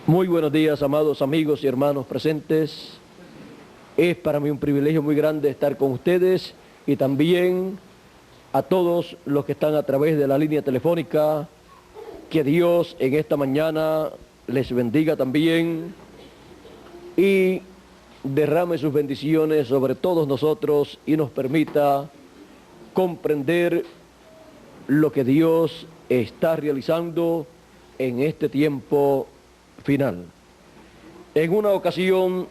Muy buenos días, amados amigos y hermanos presentes. Es para mí un privilegio muy grande estar con ustedes y también a todos los que están a través de la línea telefónica. Que Dios en esta mañana les bendiga también y derrame sus bendiciones sobre todos nosotros y nos permita comprender lo que Dios está realizando en este tiempo final. En una ocasión,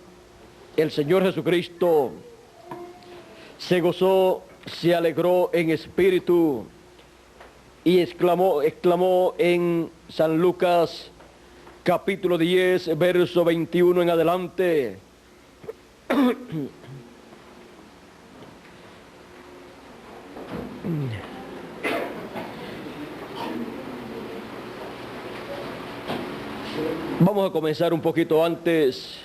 el Señor Jesucristo se gozó, se alegró en espíritu y exclamó en San Lucas capítulo 10, verso 21 en adelante. Vamos a comenzar un poquito antes.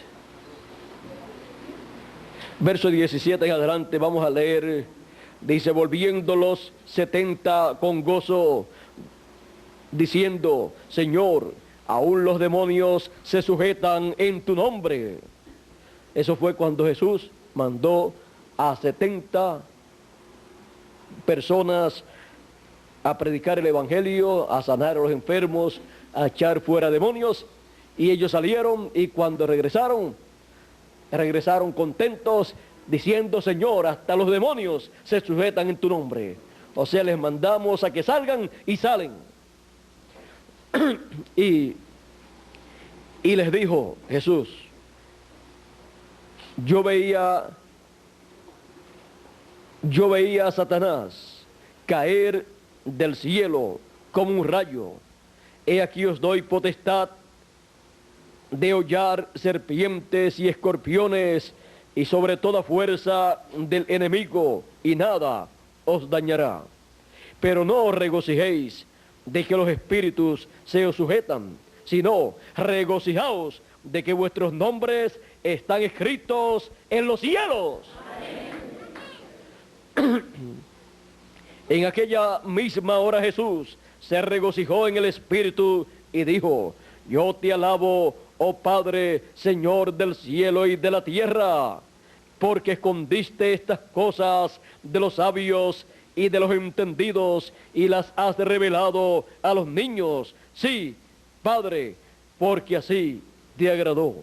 Verso 17 en adelante, vamos a leer. Dice: volviendo los 70 con gozo, diciendo: Señor, aún los demonios se sujetan en tu nombre. Eso fue cuando Jesús mandó a 70 personas a predicar el evangelio, a sanar a los enfermos, a echar fuera demonios. Y ellos salieron, y cuando regresaron contentos, diciendo: Señor, hasta los demonios se sujetan en tu nombre. O sea, les mandamos a que salgan y salen. y les dijo Jesús: yo veía a Satanás caer del cielo como un rayo. He aquí os doy potestad de hollar serpientes y escorpiones y sobre toda fuerza del enemigo, y nada os dañará. Pero no os regocijéis de que los espíritus se os sujetan, sino regocijaos de que vuestros nombres están escritos en los cielos. En aquella misma hora Jesús se regocijó en el espíritu y dijo: yo te alabo, oh Padre, Señor del cielo y de la tierra, porque escondiste estas cosas de los sabios y de los entendidos y las has revelado a los niños. Sí, Padre, porque así te agradó.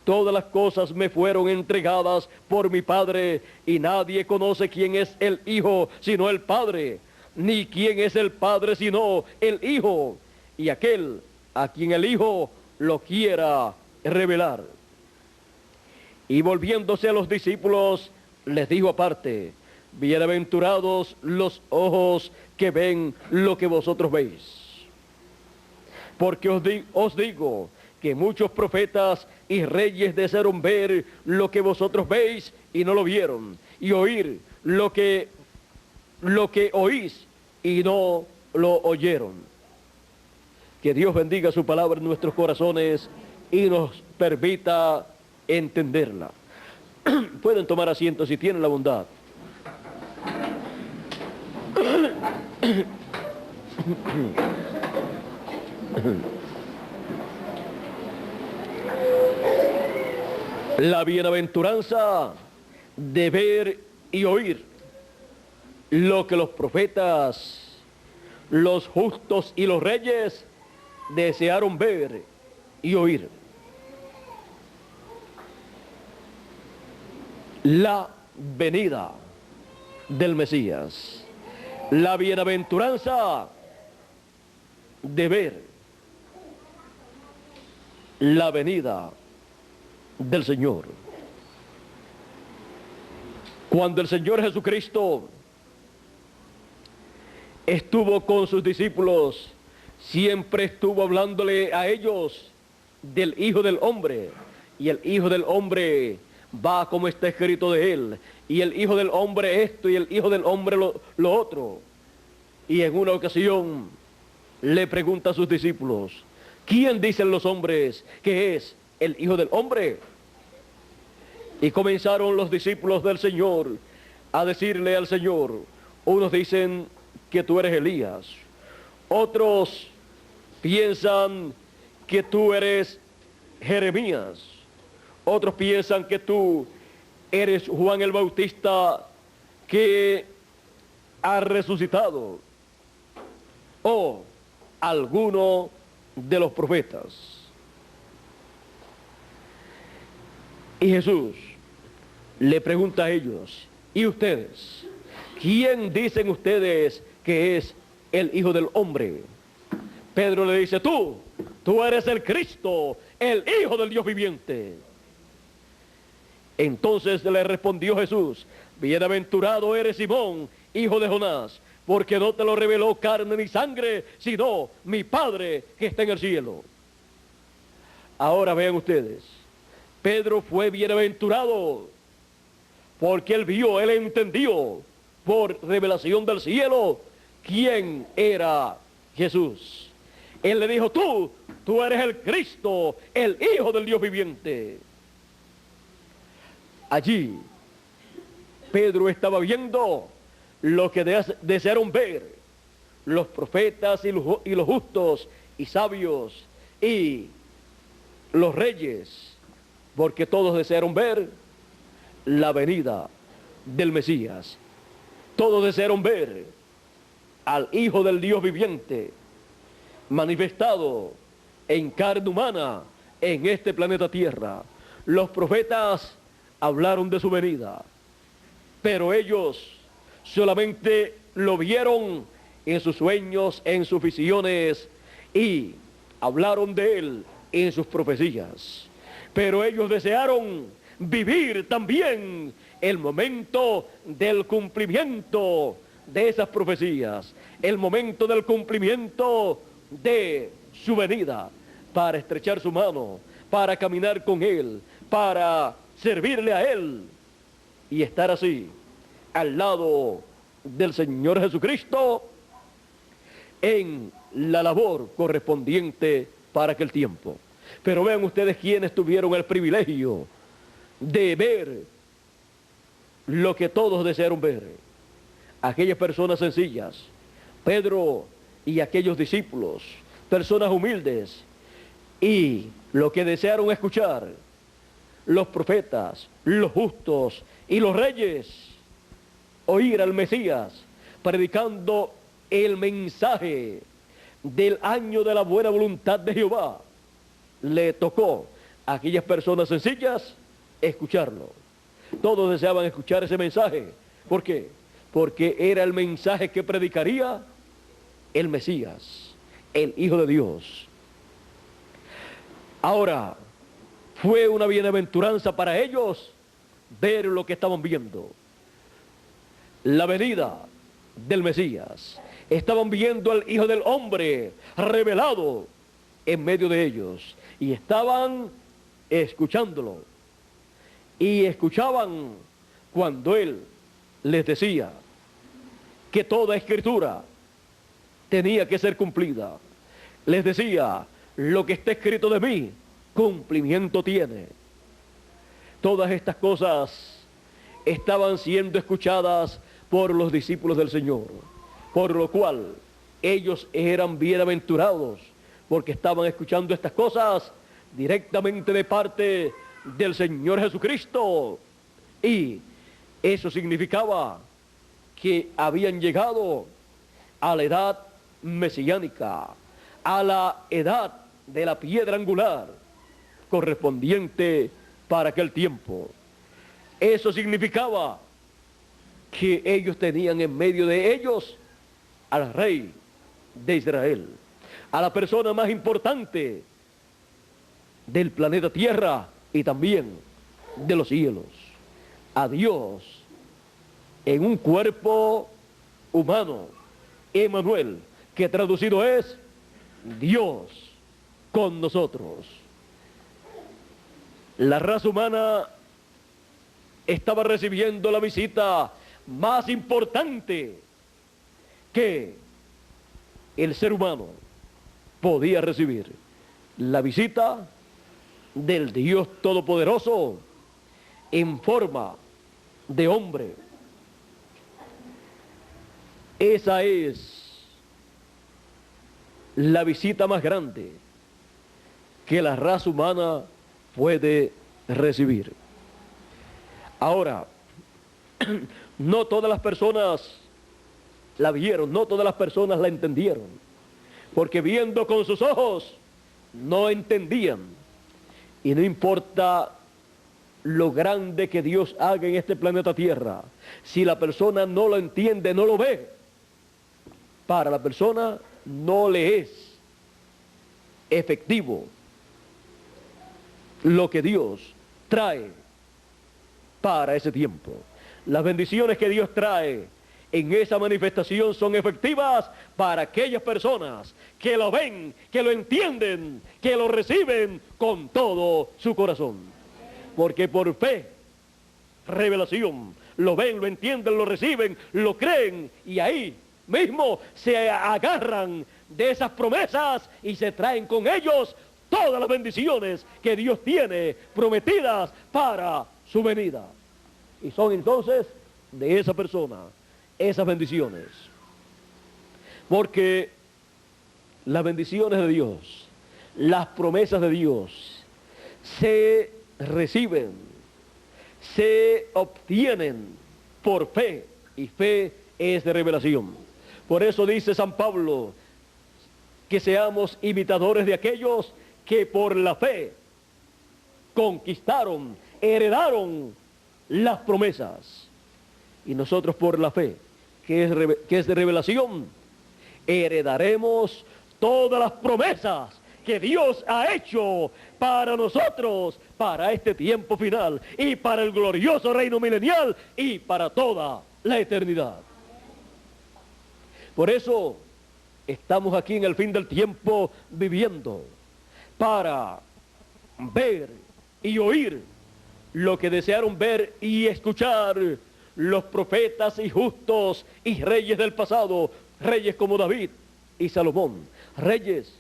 Todas las cosas me fueron entregadas por mi Padre, y nadie conoce quién es el Hijo sino el Padre, ni quién es el Padre sino el Hijo, y aquel a quien el Hijo lo quiera revelar. Y volviéndose a los discípulos, les dijo aparte: bienaventurados los ojos que ven lo que vosotros veis. Porque os digo que muchos profetas y reyes desearon ver lo que vosotros veis y no lo vieron, y oír lo que oís y no lo oyeron. Que Dios bendiga su palabra en nuestros corazones y nos permita entenderla. Pueden tomar asiento si tienen la bondad. La bienaventuranza de ver y oír lo que los profetas, los justos y los reyes desearon ver y oír. La venida del Mesías. La bienaventuranza de ver la venida del Señor. Cuando el Señor Jesucristo estuvo con sus discípulos, siempre estuvo hablándole a ellos del Hijo del Hombre, y el Hijo del Hombre va como está escrito de él, y el Hijo del Hombre esto, y el Hijo del Hombre lo otro. Y en una ocasión le pregunta a sus discípulos: ¿quién dicen los hombres que es el Hijo del Hombre? Y comenzaron los discípulos del Señor a decirle al Señor: unos dicen que tú eres Elías, otros piensan que tú eres Jeremías, otros piensan que tú eres Juan el Bautista que ha resucitado, o alguno de los profetas. Y Jesús le pregunta a ellos: ¿y ustedes? ¿Quién dicen ustedes que es el Hijo del Hombre? Pedro le dice: tú eres el Cristo, el Hijo del Dios viviente. Entonces le respondió Jesús: bienaventurado eres Simón, hijo de Jonás, porque no te lo reveló carne ni sangre, sino mi Padre que está en el cielo. Ahora vean ustedes, Pedro fue bienaventurado porque él vio, él entendió por revelación del cielo quién era Jesús. Él le dijo: tú eres el Cristo, el Hijo del Dios viviente. Allí Pedro estaba viendo lo que desearon ver los profetas y los justos y sabios y los reyes, porque todos desearon ver la venida del Mesías. Todos desearon ver al Hijo del Dios viviente manifestado en carne humana en este planeta Tierra. Los profetas hablaron de su venida, pero ellos solamente lo vieron en sus sueños, en sus visiones, y hablaron de él en sus profecías. Pero ellos desearon vivir también el momento del cumplimiento de esas profecías, el momento del cumplimiento de su venida, para estrechar su mano, para caminar con él, para servirle a él y estar así al lado del Señor Jesucristo en la labor correspondiente para aquel tiempo. Pero vean ustedes quienes tuvieron el privilegio de ver lo que todos desearon ver. Aquellas personas sencillas, Pedro y aquellos discípulos, personas humildes, y lo que desearon escuchar los profetas, los justos y los reyes, oír al Mesías predicando el mensaje del año de la buena voluntad de Jehová. Le tocó a aquellas personas sencillas escucharlo. Todos deseaban escuchar ese mensaje. ¿Por qué? Porque era el mensaje que predicaría el Mesías, el Hijo de Dios. Ahora, fue una bienaventuranza para ellos ver lo que estaban viendo. La venida del Mesías. Estaban viendo al Hijo del Hombre revelado en medio de ellos. Y estaban escuchándolo. Y escuchaban cuando Él les decía que toda escritura tenía que ser cumplida. Les decía: lo que está escrito de mí, cumplimiento tiene. Todas estas cosas estaban siendo escuchadas por los discípulos del Señor, por lo cual ellos eran bienaventurados, porque estaban escuchando estas cosas directamente de parte del Señor Jesucristo. Y eso significaba que habían llegado a la edad mesiánica, a la edad de la piedra angular correspondiente para aquel tiempo. Eso significaba que ellos tenían en medio de ellos al Rey de Israel, a la persona más importante del planeta Tierra y también de los cielos, a Dios en un cuerpo humano, Emmanuel, que traducido es Dios con nosotros. La raza humana estaba recibiendo la visita más importante que el ser humano podía recibir: la visita del Dios Todopoderoso en forma de hombre. Esa es la visita más grande que la raza humana puede recibir. Ahora, no todas las personas la vieron, no todas las personas la entendieron, porque viendo con sus ojos no entendían. Y no importa lo grande que Dios haga en este planeta Tierra, si la persona no lo entiende, no lo ve, para la persona no le es efectivo lo que Dios trae para ese tiempo. Las bendiciones que Dios trae en esa manifestación son efectivas para aquellas personas que lo ven, que lo entienden, que lo reciben con todo su corazón. Porque por fe, revelación, lo ven, lo entienden, lo reciben, lo creen, y ahí mismo se agarran de esas promesas y se traen con ellos todas las bendiciones que Dios tiene prometidas para su venida. Y son entonces de esa persona esas bendiciones. Porque las bendiciones de Dios, las promesas de Dios, se reciben, se obtienen por fe, y fe es de revelación. Por eso dice San Pablo que seamos imitadores de aquellos que por la fe conquistaron, heredaron las promesas. Y nosotros por la fe, que es de revelación, heredaremos todas las promesas que Dios ha hecho para nosotros, para este tiempo final, y para el glorioso reino milenial, y para toda la eternidad. Por eso estamos aquí en el fin del tiempo viviendo, para ver y oír lo que desearon ver y escuchar los profetas y justos y reyes del pasado, reyes como David y Salomón, reyes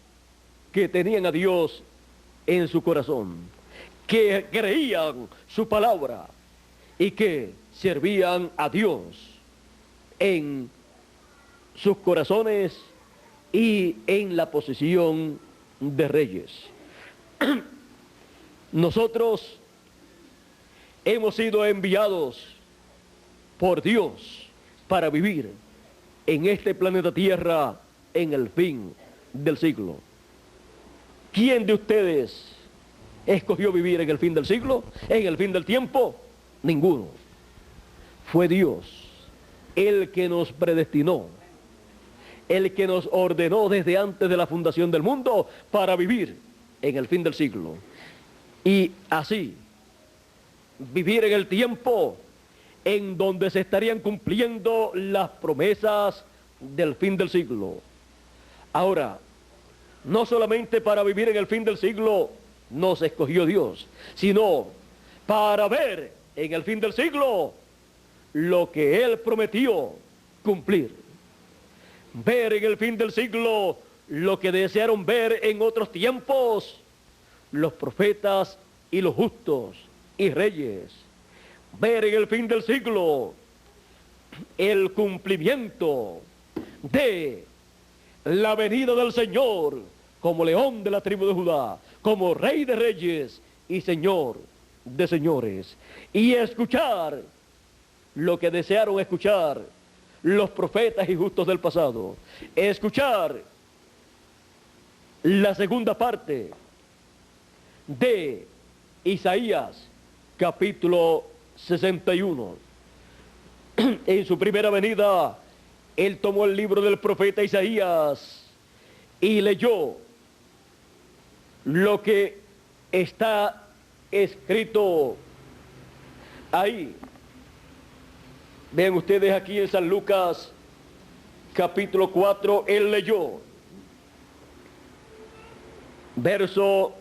que tenían a Dios en su corazón, que creían su palabra y que servían a Dios en sus corazones y en la posición de reyes. Nosotros hemos sido enviados por Dios para vivir en este planeta Tierra en el fin del siglo. ¿Quién de ustedes escogió vivir en el fin del siglo? ¿En el fin del tiempo? Ninguno. Fue Dios el que nos predestinó, el que nos ordenó desde antes de la fundación del mundo para vivir en el fin del siglo. Y así, vivir en el tiempo en donde se estarían cumpliendo las promesas del fin del siglo. Ahora, no solamente para vivir en el fin del siglo nos escogió Dios, sino para ver en el fin del siglo lo que Él prometió cumplir. Ver en el fin del siglo lo que desearon ver en otros tiempos los profetas y los justos y reyes. Ver en el fin del siglo el cumplimiento de la venida del Señor como león de la tribu de Judá, como rey de reyes y señor de señores. Y escuchar lo que desearon escuchar los profetas y justos del pasado. Escuchar la segunda parte de Isaías, capítulo 61. En su primera venida, él tomó el libro del profeta Isaías y leyó lo que está escrito ahí. Vean ustedes aquí en San Lucas, capítulo 4, él leyó verso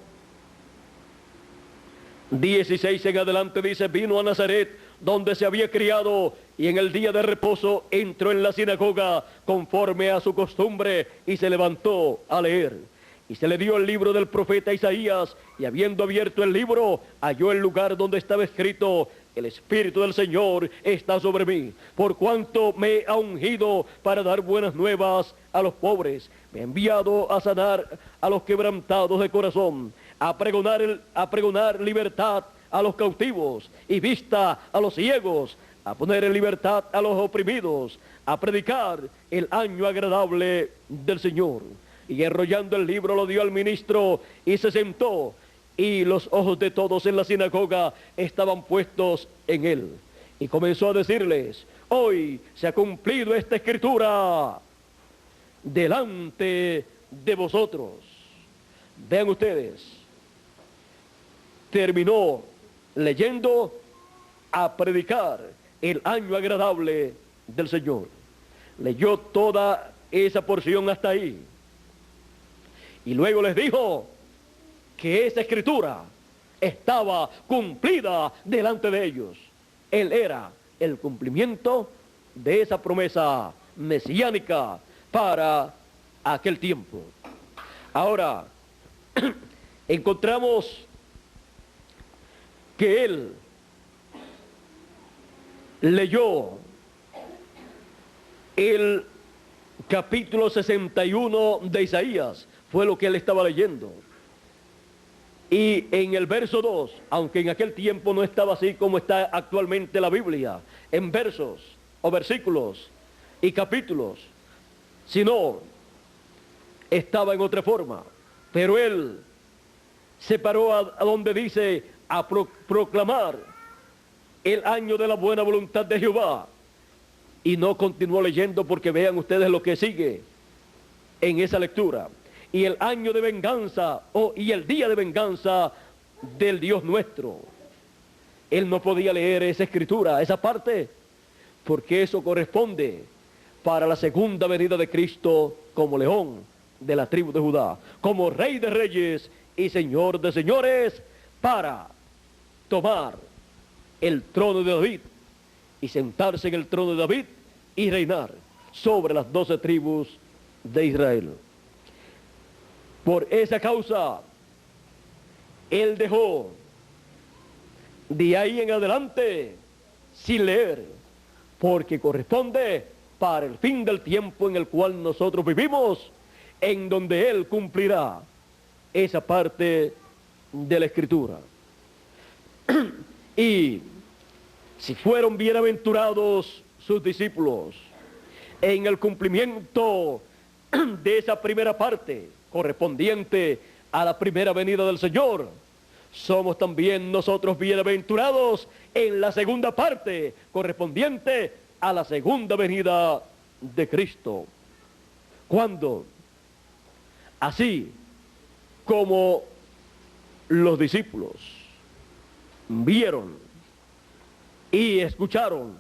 16 en adelante, dice: vino a Nazaret, donde se había criado, y en el día de reposo entró en la sinagoga conforme a su costumbre, y se levantó a leer. Y se le dio el libro del profeta Isaías, y habiendo abierto el libro, halló el lugar donde estaba escrito: el Espíritu del Señor está sobre mí, por cuanto me ha ungido para dar buenas nuevas a los pobres. Me ha enviado a sanar a los quebrantados de corazón, a pregonar libertad a los cautivos y vista a los ciegos, a poner en libertad a los oprimidos, a predicar el año agradable del Señor. Y enrollando el libro lo dio al ministro y se sentó, y los ojos de todos en la sinagoga estaban puestos en él. Y comenzó a decirles: hoy se ha cumplido esta escritura delante de vosotros. Vean ustedes, terminó leyendo a predicar el año agradable del Señor. Leyó toda esa porción hasta ahí. Y luego les dijo que esa escritura estaba cumplida delante de ellos. Él era el cumplimiento de esa promesa mesiánica para aquel tiempo. Ahora, encontramos que él leyó el capítulo 61 de Isaías, fue lo que él estaba leyendo. Y en el verso 2, aunque en aquel tiempo no estaba así como está actualmente la Biblia, en versos o versículos y capítulos, sino estaba en otra forma. Pero él se paró a donde dice a proclamar el año de la buena voluntad de Jehová, y no continuó leyendo, porque vean ustedes lo que sigue en esa lectura. Y el año de venganza, y el día de venganza del Dios nuestro. Él no podía leer esa escritura, esa parte, porque eso corresponde para la segunda venida de Cristo como león de la tribu de Judá, como Rey de reyes y Señor de señores, para tomar el trono de David y sentarse en el trono de David y reinar sobre las 12 tribus de Israel. Por esa causa, él dejó de ahí en adelante sin leer, porque corresponde para el fin del tiempo en el cual nosotros vivimos, en donde él cumplirá esa parte de la Escritura. Y si fueron bienaventurados sus discípulos en el cumplimiento de esa primera parte correspondiente a la primera venida del Señor, somos también nosotros bienaventurados en la segunda parte correspondiente a la segunda venida de Cristo. Cuando, así como los discípulos vieron y escucharon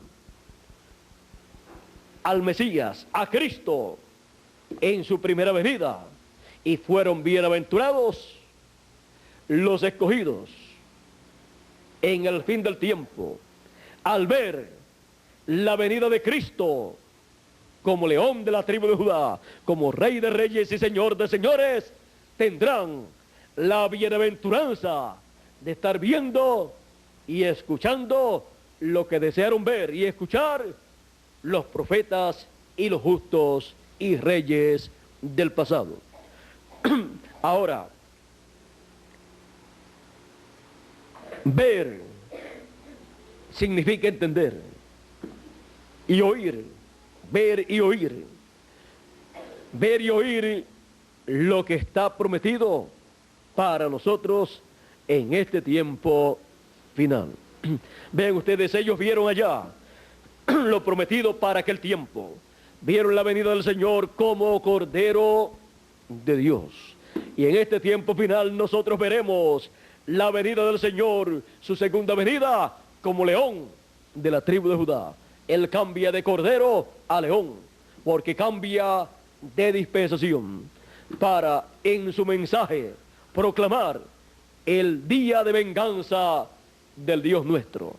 al Mesías, a Cristo, en su primera venida, y fueron bienaventurados los escogidos en el fin del tiempo, al ver la venida de Cristo como león de la tribu de Judá, como Rey de reyes y Señor de señores, tendrán la bienaventuranza de estar viendo y escuchando lo que desearon ver y escuchar los profetas y los justos y reyes del pasado. Ahora, ver significa entender y oír, ver y oír, ver y oír lo que está prometido para nosotros en este tiempo final. Vean ustedes, ellos vieron allá lo prometido para aquel tiempo, vieron la venida del Señor como Cordero de Dios, y en este tiempo final nosotros veremos la venida del Señor, su segunda venida, como león de la tribu de Judá. Él cambia de cordero a león, porque cambia de dispensación para en su mensaje proclamar el día de venganza del Dios nuestro,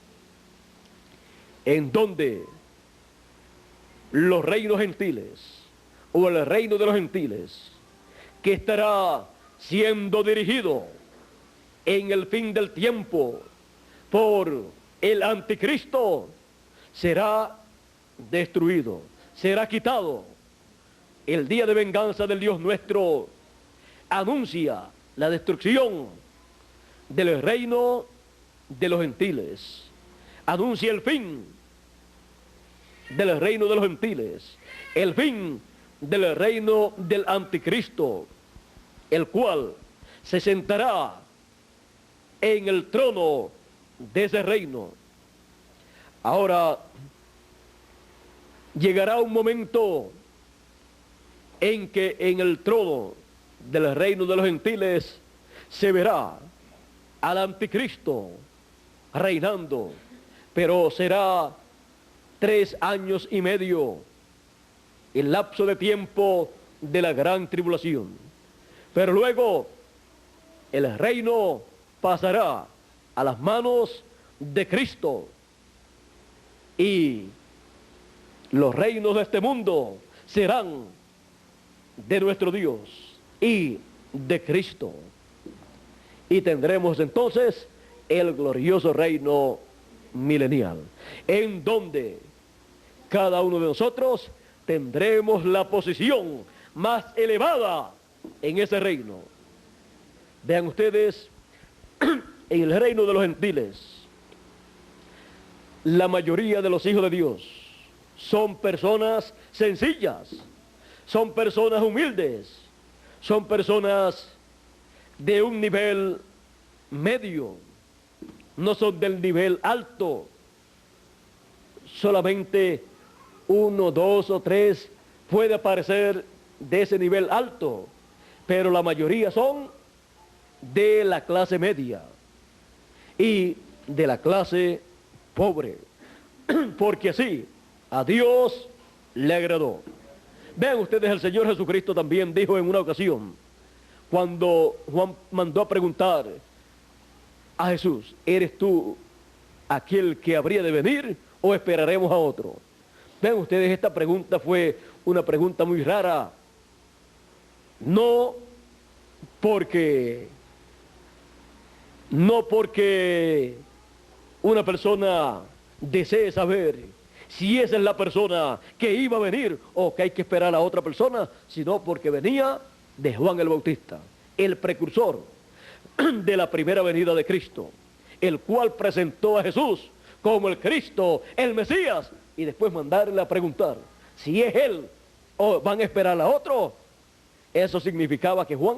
en donde los reinos gentiles, o el reino de los gentiles, que estará siendo dirigido en el fin del tiempo por el anticristo será destruido, será quitado. El día de venganza del Dios nuestro anuncia la destrucción del reino de los gentiles, anuncia el fin del reino de los gentiles, el fin del reino del anticristo, el cual se sentará en el trono de ese reino. Ahora llegará un momento en que en el trono del reino de los gentiles se verá al anticristo reinando, pero será 3 años y medio, el lapso de tiempo de la gran tribulación. Pero luego el reino pasará a las manos de Cristo y los reinos de este mundo serán de nuestro Dios y de Cristo. Y tendremos entonces el glorioso reino milenial, en donde cada uno de nosotros tendremos la posición más elevada en ese reino. Vean ustedes, en el reino de los gentiles, la mayoría de los hijos de Dios son personas sencillas, son personas humildes, son personas de un nivel medio, no son del nivel alto. Solamente 1, 2 o 3 puede aparecer de ese nivel alto, pero la mayoría son de la clase media y de la clase pobre, porque así a Dios le agradó. Vean ustedes, el Señor Jesucristo también dijo en una ocasión, cuando Juan mandó a preguntar a Jesús: ¿eres tú aquel que habría de venir o esperaremos a otro? Vean ustedes, esta pregunta fue una pregunta muy rara, no porque una persona desee saber si esa es la persona que iba a venir o que hay que esperar a otra persona, sino porque venía de Juan el Bautista, el precursor de la primera venida de Cristo, el cual presentó a Jesús como el Cristo, el Mesías, y después mandarle a preguntar si es él o van a esperar a otro. Eso significaba que Juan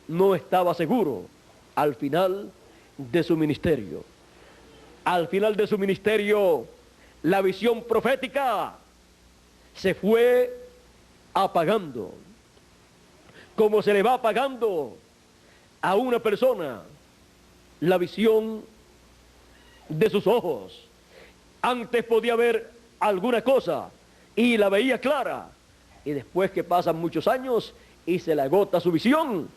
no estaba seguro al final de su ministerio. Al final de su ministerio, la visión profética se fue apagando, como se le va apagando a una persona la visión de sus ojos. Antes podía ver alguna cosa y la veía clara, y después que pasan muchos años y se le agota su visión,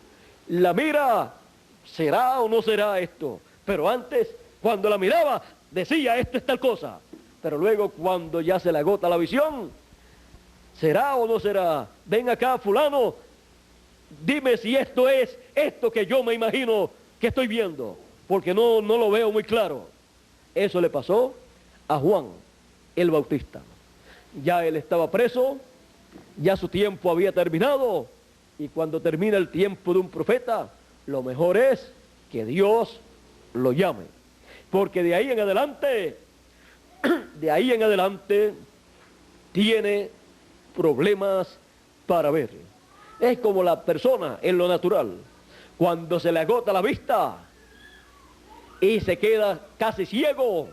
la mira, ¿será o no será esto? Pero antes, cuando la miraba, decía, esto es tal cosa. Pero luego, cuando ya se le agota la visión, ¿será o no será? Ven acá, fulano, dime si esto es esto que yo me imagino que estoy viendo, porque no lo veo muy claro. Eso le pasó a Juan el Bautista. Ya él estaba preso, ya su tiempo había terminado, y cuando termina el tiempo de un profeta, lo mejor es que Dios lo llame, porque de ahí en adelante tiene problemas para ver. Es como la persona en lo natural, cuando se le agota la vista y se queda casi ciego,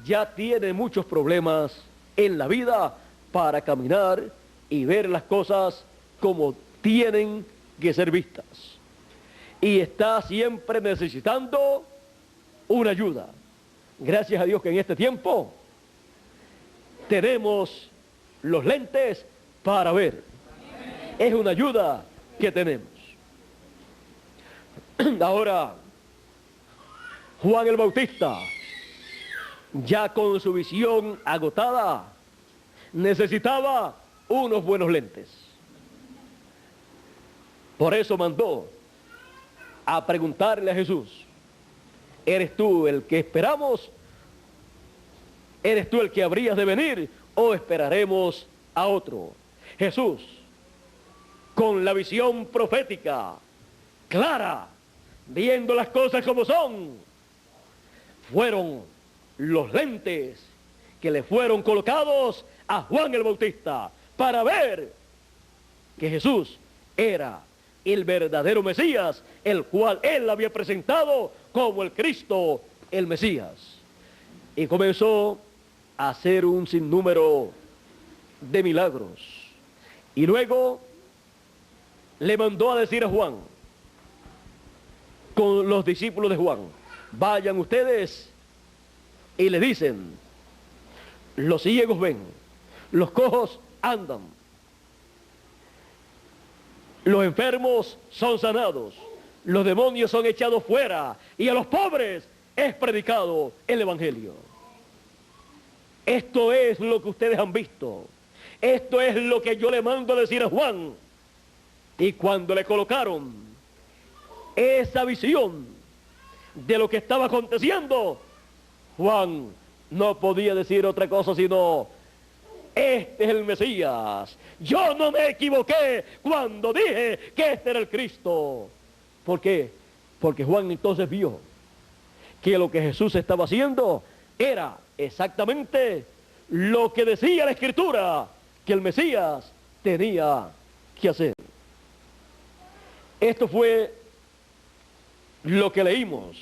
ya tiene muchos problemas en la vida para caminar y ver las cosas como tienen que ser vistas. Y está siempre necesitando una ayuda. Gracias a Dios que en este tiempo tenemos los lentes para ver. Es una ayuda que tenemos. Ahora, Juan el Bautista, ya con su visión agotada, necesitaba unos buenos lentes. Por eso mandó a preguntarle a Jesús: ¿eres tú el que esperamos ¿Eres tú el que habrías de venir o esperaremos a otro? Jesús, con la visión profética, clara, viendo las cosas como son, fueron los lentes que le fueron colocados a Juan el Bautista para ver que Jesús era el verdadero Mesías, el cual él había presentado como el Cristo, el Mesías. Y comenzó a hacer un sinnúmero de milagros. Y luego le mandó a decir a Juan, con los discípulos de Juan, vayan ustedes y le dicen, los ciegos ven, los cojos andan, los enfermos son sanados, los demonios son echados fuera y a los pobres es predicado el Evangelio. Esto es lo que ustedes han visto. Esto es lo que yo le mando a decir a Juan. Y cuando le colocaron esa visión de lo que estaba aconteciendo, Juan no podía decir otra cosa sino, este es el Mesías. Yo no me equivoqué cuando dije que este era el Cristo. ¿Por qué? Porque Juan entonces vio que lo que Jesús estaba haciendo era exactamente lo que decía la Escritura, que el Mesías tenía que hacer. Esto fue lo que leímos.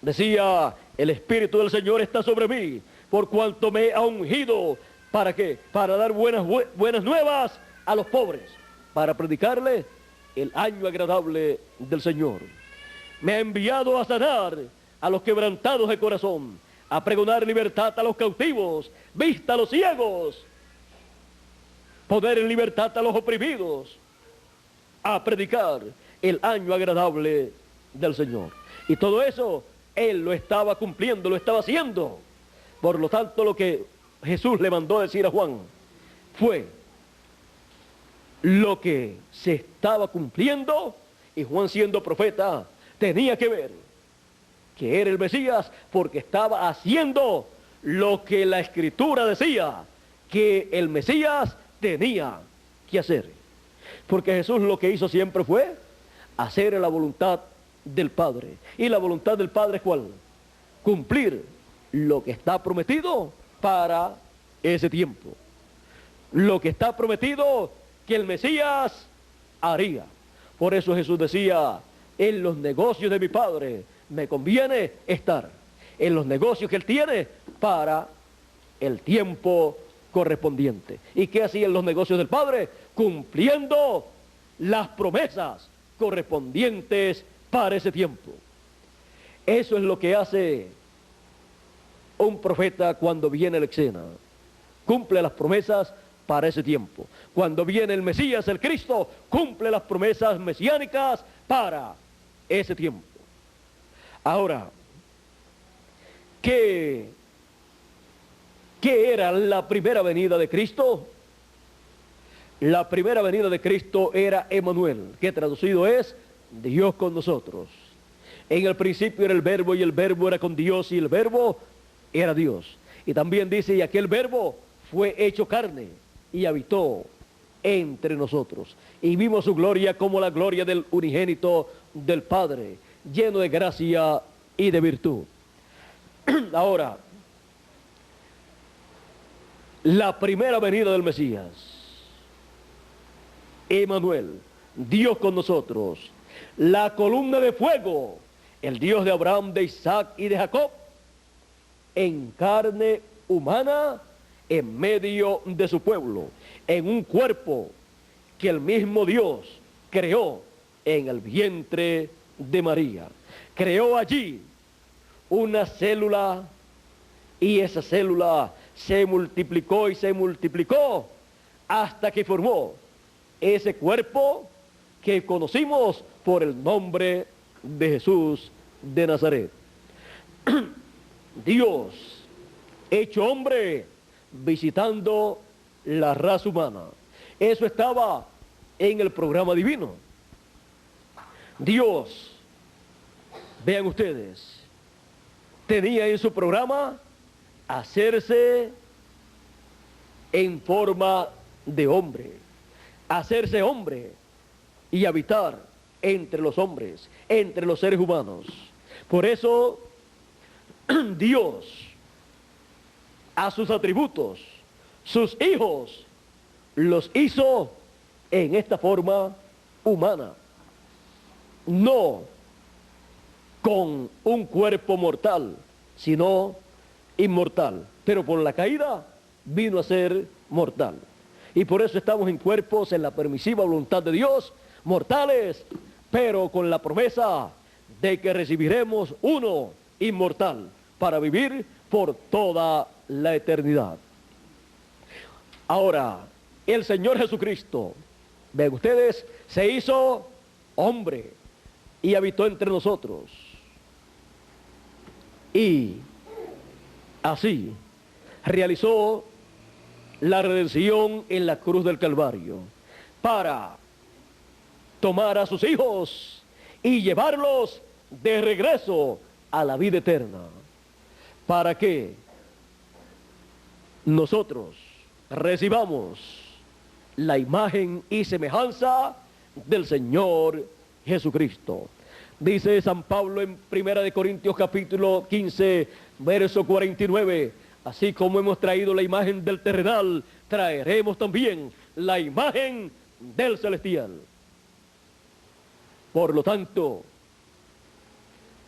Decía, el Espíritu del Señor está sobre mí, por cuanto me ha ungido. ¿Para qué? Para dar buenas nuevas a los pobres, para predicarle el año agradable del Señor. Me ha enviado a sanar a los quebrantados de corazón, a pregonar libertad a los cautivos, vista a los ciegos, poner en libertad a los oprimidos, a predicar el año agradable del Señor. Y todo eso él lo estaba cumpliendo, lo estaba haciendo. Por lo tanto, lo que Jesús le mandó a decir a Juan fue lo que se estaba cumpliendo, y Juan, siendo profeta, tenía que ver que era el Mesías, porque estaba haciendo lo que la Escritura decía que el Mesías tenía que hacer. Porque Jesús lo que hizo siempre fue hacer la voluntad del Padre. ¿Y la voluntad del Padre es cuál? Cumplir lo que está prometido para ese tiempo. Lo que está prometido que el Mesías haría. Por eso Jesús decía, en los negocios de mi Padre me conviene estar. En los negocios que Él tiene para el tiempo correspondiente. ¿Y qué hacía en los negocios del Padre? Cumpliendo las promesas correspondientes para ese tiempo. Eso es lo que hace un profeta cuando viene la escena. Cumple las promesas para ese tiempo. Cuando viene el Mesías, el Cristo, cumple las promesas mesiánicas para ese tiempo. Ahora, ¿qué era la primera venida de Cristo? La primera venida de Cristo era Emmanuel, que traducido es Dios con nosotros. En el principio era el Verbo, y el Verbo era con Dios, y el Verbo era Dios. Y también dice, y aquel Verbo fue hecho carne y habitó entre nosotros. Y vimos su gloria como la gloria del unigénito del Padre, lleno de gracia y de virtud. Ahora, la primera venida del Mesías, Emmanuel, Dios con nosotros, la columna de fuego, el Dios de Abraham, de Isaac y de Jacob, en carne humana, en medio de su pueblo, en un cuerpo que el mismo Dios creó en el vientre de María. Creó allí una célula, y esa célula se multiplicó y se multiplicó hasta que formó ese cuerpo que conocimos por el nombre de Jesús de Nazaret. Dios hecho hombre, visitando la raza humana. Eso estaba en el programa divino. Dios, vean ustedes, tenía en su programa hacerse en forma de hombre, hacerse hombre y habitar entre los hombres, entre los seres humanos. Por eso Dios a sus atributos, sus hijos, los hizo en esta forma humana, no con un cuerpo mortal, sino inmortal. Pero por la caída vino a ser mortal. Y por eso estamos en cuerpos en la permisiva voluntad de Dios, mortales, pero con la promesa de que recibiremos uno inmortal para vivir por toda la eternidad. Ahora, el Señor Jesucristo, ven ustedes, se hizo hombre y habitó entre nosotros. Y así realizó la redención en la cruz del Calvario para tomar a sus hijos y llevarlos de regreso a la vida eterna, para que nosotros recibamos la imagen y semejanza del Señor Jesucristo. Dice San Pablo en 1 Corintios capítulo 15, verso 49, así como hemos traído la imagen del terrenal, traeremos también la imagen del celestial. Por lo tanto,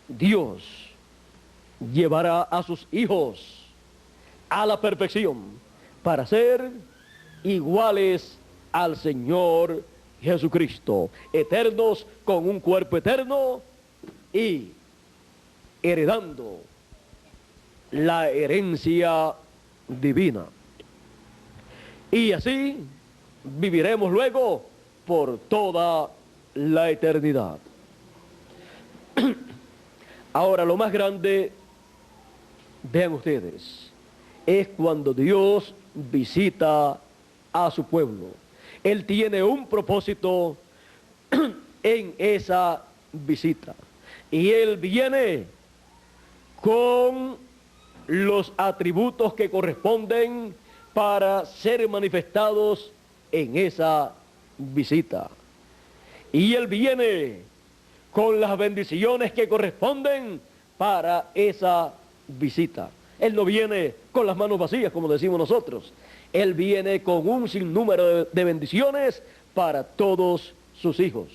Dios llevará a sus hijos a la perfección para ser iguales al Señor Jesucristo, eternos con un cuerpo eterno y heredando la herencia divina. Y así viviremos luego por toda la eternidad. Ahora, lo más grande, vean ustedes, es cuando Dios visita a su pueblo. Él tiene un propósito en esa visita. Y Él viene con los atributos que corresponden para ser manifestados en esa visita. Y Él viene con las bendiciones que corresponden para esa visita. Él no viene con las manos vacías, como decimos nosotros. Él viene con un sinnúmero de bendiciones para todos sus hijos.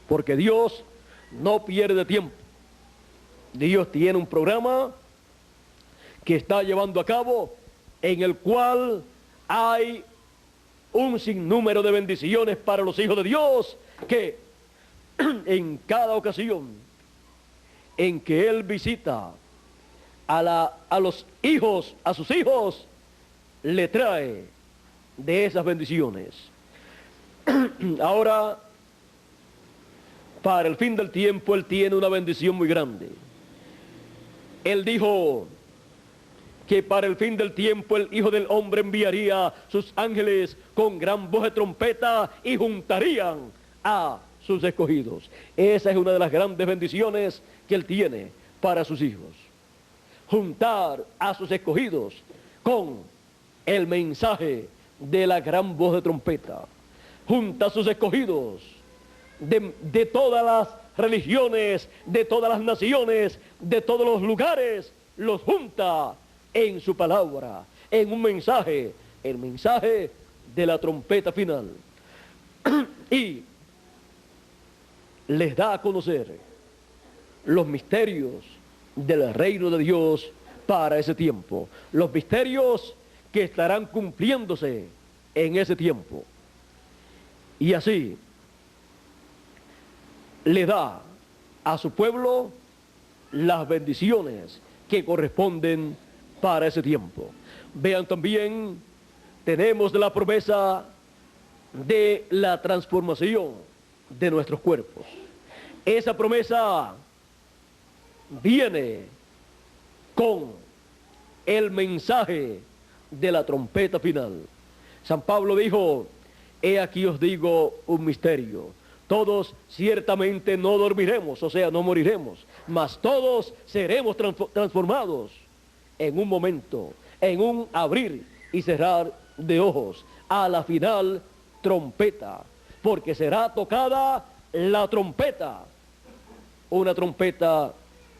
Porque Dios no pierde tiempo. Dios tiene un programa que está llevando a cabo, en el cual hay un sinnúmero de bendiciones para los hijos de Dios, que en cada ocasión en que Él visita a los hijos, a sus hijos, le trae de esas bendiciones. Ahora, para el fin del tiempo, Él tiene una bendición muy grande. Él dijo que para el fin del tiempo el Hijo del Hombre enviaría sus ángeles con gran voz de trompeta y juntarían a sus escogidos. Esa es una de las grandes bendiciones que Él tiene para sus hijos. Juntar a sus escogidos con el mensaje de la gran voz de trompeta. Junta a sus escogidos de todas las religiones, de todas las naciones, de todos los lugares, los junta en su palabra, en un mensaje, el mensaje de la trompeta final. Y les da a conocer los misterios del reino de Dios para ese tiempo, los misterios que estarán cumpliéndose en ese tiempo. Y así le da a su pueblo las bendiciones que corresponden para ese tiempo. Vean también, tenemos la promesa de la transformación de nuestros cuerpos. Esa promesa viene con el mensaje de la trompeta final. San Pablo dijo: he aquí os digo un misterio. Todos ciertamente no dormiremos, o sea, no moriremos, mas todos seremos transformados en un momento, en un abrir y cerrar de ojos, a la final trompeta, porque será tocada la trompeta. Una trompeta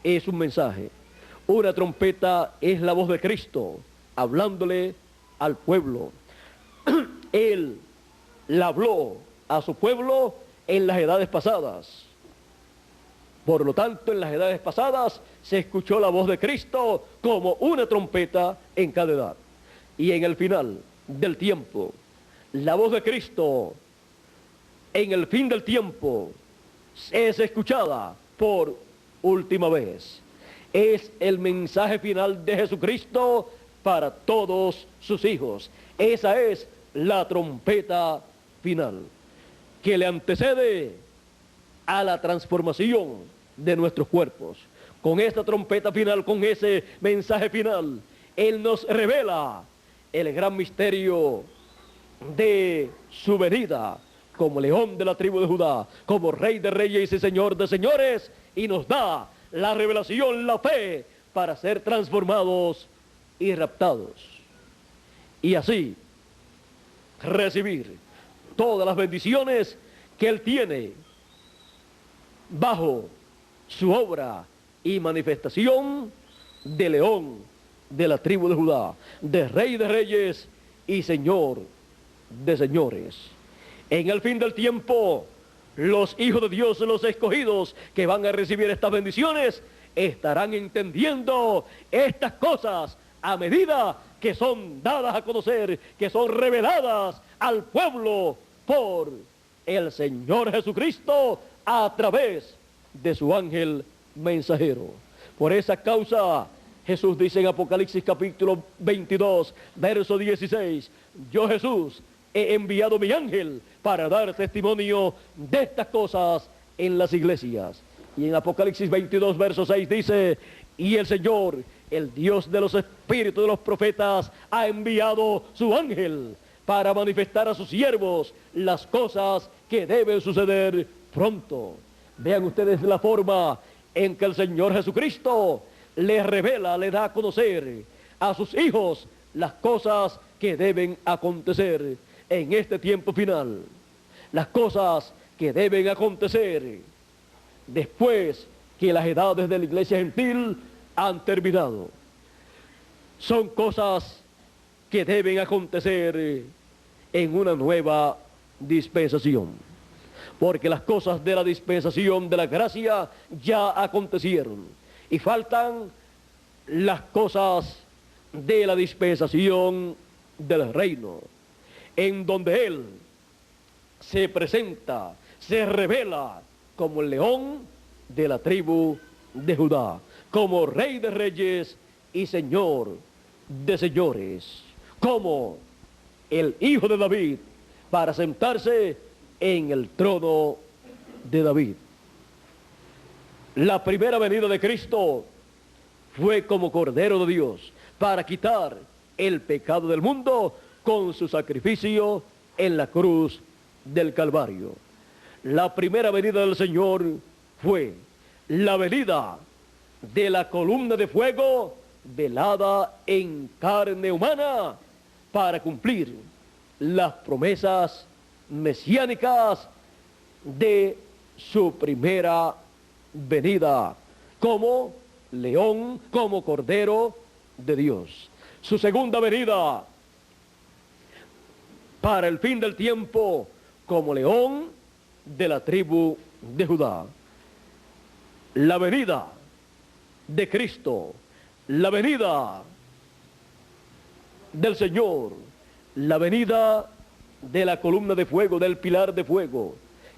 es un mensaje, una trompeta es la voz de Cristo, hablándole al pueblo. Él le habló a su pueblo en las edades pasadas. Por lo tanto, en las edades pasadas se escuchó la voz de Cristo como una trompeta en cada edad. Y en el final del tiempo, la voz de Cristo en el fin del tiempo es escuchada por última vez. Es el mensaje final de Jesucristo para todos sus hijos. Esa es la trompeta final que le antecede a la transformación de nuestros cuerpos. Con esta trompeta final, con ese mensaje final, Él nos revela el gran misterio de su venida como león de la tribu de Judá, como rey de reyes y señor de señores, y nos da la revelación, la fe, para ser transformados y raptados. Y así recibir todas las bendiciones que Él tiene bajo su obra y manifestación de león de la tribu de Judá, de rey de reyes y señor de señores. En el fin del tiempo, los hijos de Dios, los escogidos que van a recibir estas bendiciones, estarán entendiendo estas cosas a medida que son dadas a conocer, que son reveladas al pueblo por el Señor Jesucristo a través de su ángel mensajero. Por esa causa, Jesús dice en Apocalipsis capítulo 22, verso 16, yo Jesús he enviado mi ángel para dar testimonio de estas cosas en las iglesias. Y en Apocalipsis 22, verso 6 dice, y el Señor, el Dios de los espíritus de los profetas, ha enviado su ángel para manifestar a sus siervos las cosas que deben suceder pronto. Vean ustedes la forma en que el Señor Jesucristo les revela, le da a conocer a sus hijos las cosas que deben acontecer en este tiempo final. Las cosas que deben acontecer después que las edades de la iglesia gentil han terminado. Son cosas que deben acontecer en una nueva dispensación. Porque las cosas de la dispensación de la gracia ya acontecieron. Y faltan las cosas de la dispensación del reino, en donde Él se presenta, se revela como el león de la tribu de Judá, como rey de reyes y señor de señores, como el hijo de David, para sentarse en el trono de David. La primera venida de Cristo fue como Cordero de Dios para quitar el pecado del mundo con su sacrificio en la cruz del Calvario. La primera venida del Señor fue la venida de la columna de fuego velada en carne humana para cumplir las promesas mesiánicas de su primera venida como león, como Cordero de Dios. Su segunda venida para el fin del tiempo como león de la tribu de Judá. La venida de Cristo, la venida del Señor, la venida de la columna de fuego, del pilar de fuego,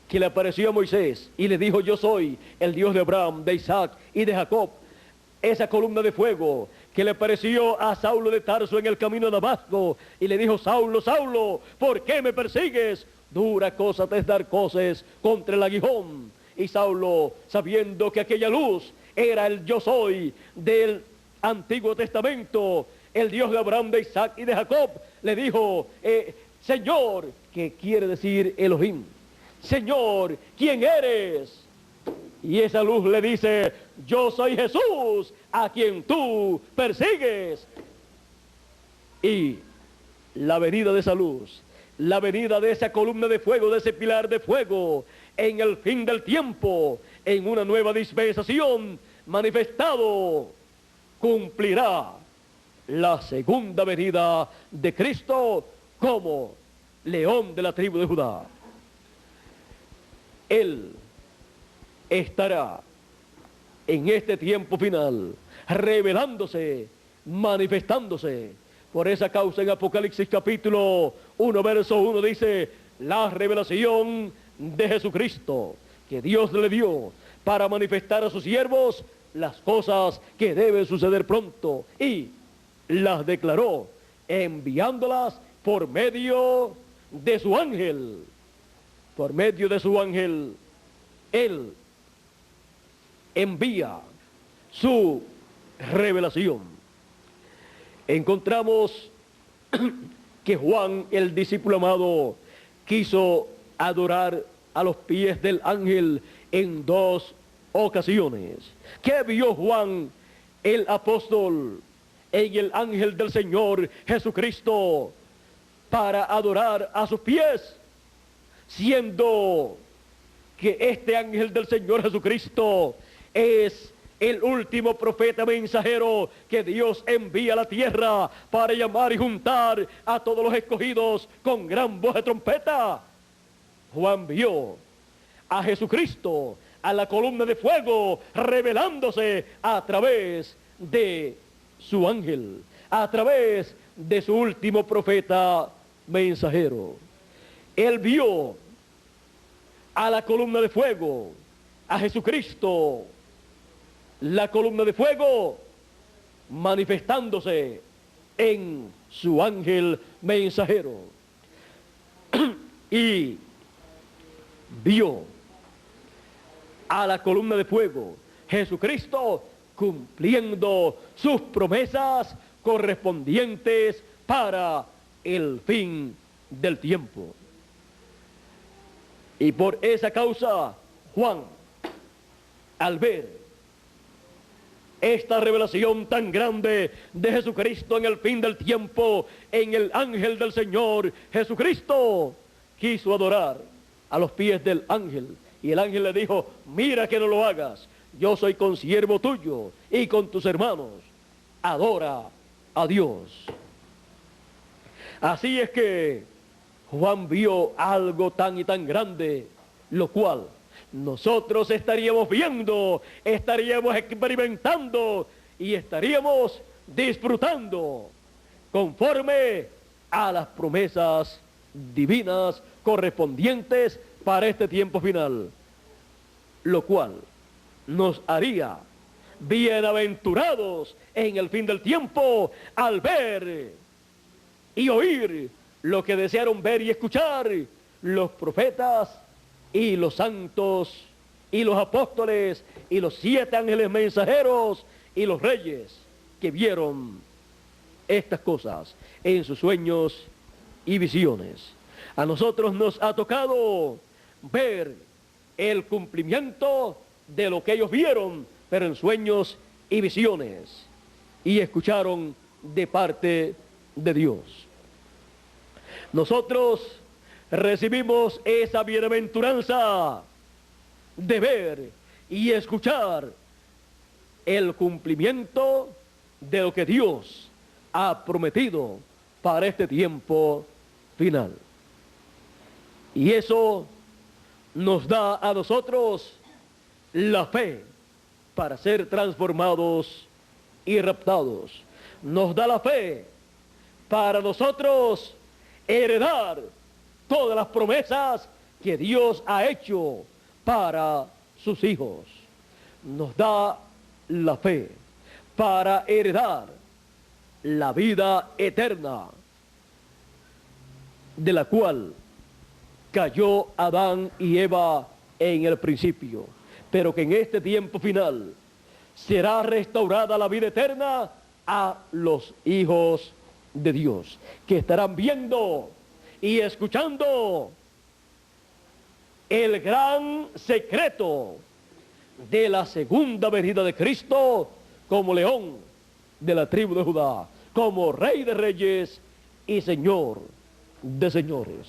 que le apareció a Moisés y le dijo, yo soy el Dios de Abraham, de Isaac y de Jacob. Esa columna de fuego que le apareció a Saulo de Tarso en el camino a Damasco y le dijo, Saulo, Saulo, ¿por qué me persigues? Dura cosa te es dar coces contra el aguijón. Y Saulo, sabiendo que aquella luz era el yo soy del Antiguo Testamento, el Dios de Abraham, de Isaac y de Jacob, le dijo, Señor, que quiere decir Elohim, Señor, ¿quién eres? Y esa luz le dice, yo soy Jesús a quien tú persigues. Y la venida de esa luz, la venida de esa columna de fuego, de ese pilar de fuego, en el fin del tiempo, en una nueva dispensación, manifestado, cumplirá la segunda venida de Cristo como león de la tribu de Judá. Él estará en este tiempo final, revelándose, manifestándose. Por esa causa en Apocalipsis capítulo 1, verso 1 dice, la revelación de Jesucristo que Dios le dio para manifestar a sus siervos las cosas que deben suceder pronto, y las declaró enviándolas por medio de su ángel. Por medio de su ángel, Él envía su revelación. Encontramos que Juan, el discípulo amado, quiso adorar a los pies del ángel en dos ocasiones. ¿Qué vio Juan, el apóstol, en el ángel del Señor Jesucristo para adorar a sus pies? Siendo que este ángel del Señor Jesucristo es el último profeta mensajero que Dios envía a la tierra para llamar y juntar a todos los escogidos con gran voz de trompeta. Juan vio a Jesucristo, a la columna de fuego, revelándose a través de su ángel, a través de su último profeta mensajero. Él vio a la columna de fuego, a Jesucristo, la columna de fuego, manifestándose en su ángel mensajero. Y vio a la columna de fuego, Jesucristo, cumpliendo sus promesas correspondientes para el fin del tiempo. Y por esa causa, Juan, al ver esta revelación tan grande de Jesucristo en el fin del tiempo, en el ángel del Señor Jesucristo, quiso adorar a los pies del ángel. Y el ángel le dijo, mira que no lo hagas, yo soy consiervo tuyo y con tus hermanos, adora a Dios. Así es que Juan vio algo tan y tan grande, lo cual nosotros estaríamos viendo, estaríamos experimentando y estaríamos disfrutando conforme a las promesas divinas correspondientes para este tiempo final, lo cual nos haría bienaventurados en el fin del tiempo al ver y oír lo que desearon ver y escuchar los profetas y los santos y los apóstoles y los 7 ángeles mensajeros y los reyes que vieron estas cosas en sus sueños y visiones. A nosotros nos ha tocado ver el cumplimiento de lo que ellos vieron, pero en sueños y visiones, y escucharon de parte de Dios. Nosotros recibimos esa bienaventuranza de ver y escuchar el cumplimiento de lo que Dios ha prometido para este tiempo final. Y eso nos da a nosotros la fe para ser transformados y raptados. Nos da la fe para nosotros heredar todas las promesas que Dios ha hecho para sus hijos. Nos da la fe para heredar la vida eterna, de la cual cayó Adán y Eva en el principio, pero que en este tiempo final será restaurada la vida eterna a los hijos de Dios, que estarán viendo y escuchando el gran secreto de la segunda venida de Cristo como león de la tribu de Judá, como Rey de reyes y Señor de señores.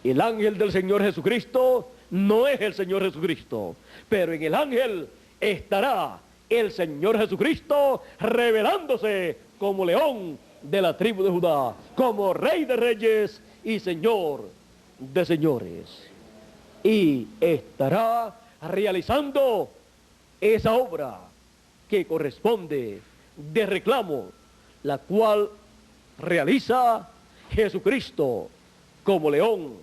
El ángel del Señor Jesucristo no es el Señor Jesucristo, pero en el ángel estará el Señor Jesucristo revelándose como león de la tribu de Judá, como Rey de reyes y Señor de señores. Y estará realizando esa obra que corresponde de reclamo, la cual realiza Jesucristo como león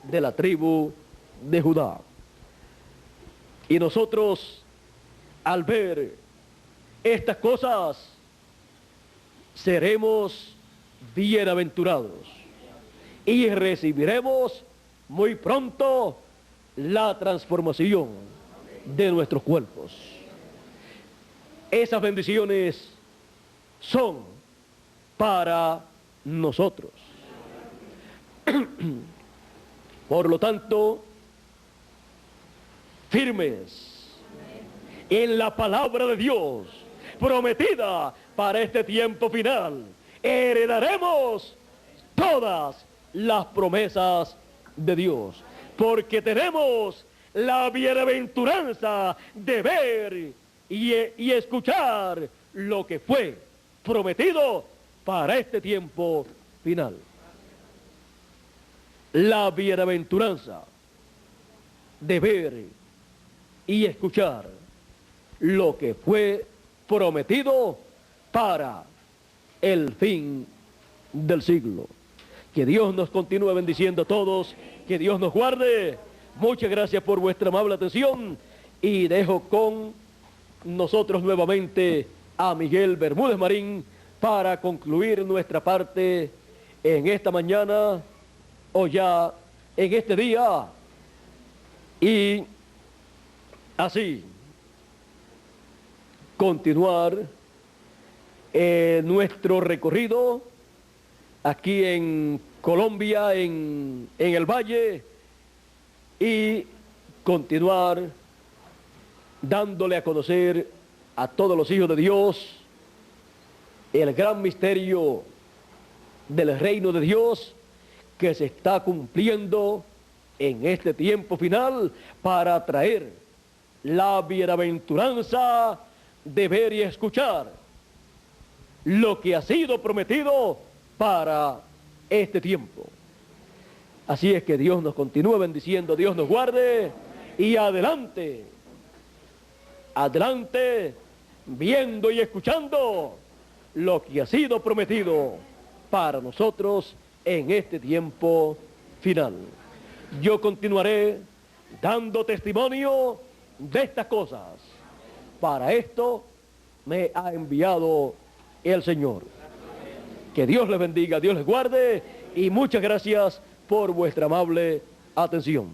de la tribu de Judá. Y nosotros, al ver estas cosas, seremos bienaventurados y recibiremos muy pronto la transformación de nuestros cuerpos. Esas bendiciones son para nosotros. Por lo tanto, firmes en la palabra de Dios prometida para este tiempo final, heredaremos todas las promesas de Dios, porque tenemos la bienaventuranza de ver y escuchar lo que fue prometido para este tiempo final. La bienaventuranza de ver y escuchar lo que fue prometido para el fin del siglo. Que Dios nos continúe bendiciendo a todos, que Dios nos guarde. Muchas gracias por vuestra amable atención y dejo con nosotros nuevamente a Miguel Bermúdez Marín para concluir nuestra parte en esta mañana o ya en este día, y así continuar nuestro recorrido aquí en Colombia, en el Valle, y continuar dándole a conocer a todos los hijos de Dios el gran misterio del reino de Dios que se está cumpliendo en este tiempo final para traer la bienaventuranza de ver y escuchar lo que ha sido prometido para este tiempo. Así es que Dios nos continúe bendiciendo, Dios nos guarde y adelante, adelante, viendo y escuchando lo que ha sido prometido para nosotros en este tiempo final. Yo continuaré dando testimonio de estas cosas. Para esto me ha enviado el Señor. Que Dios les bendiga, Dios les guarde y muchas gracias por vuestra amable atención.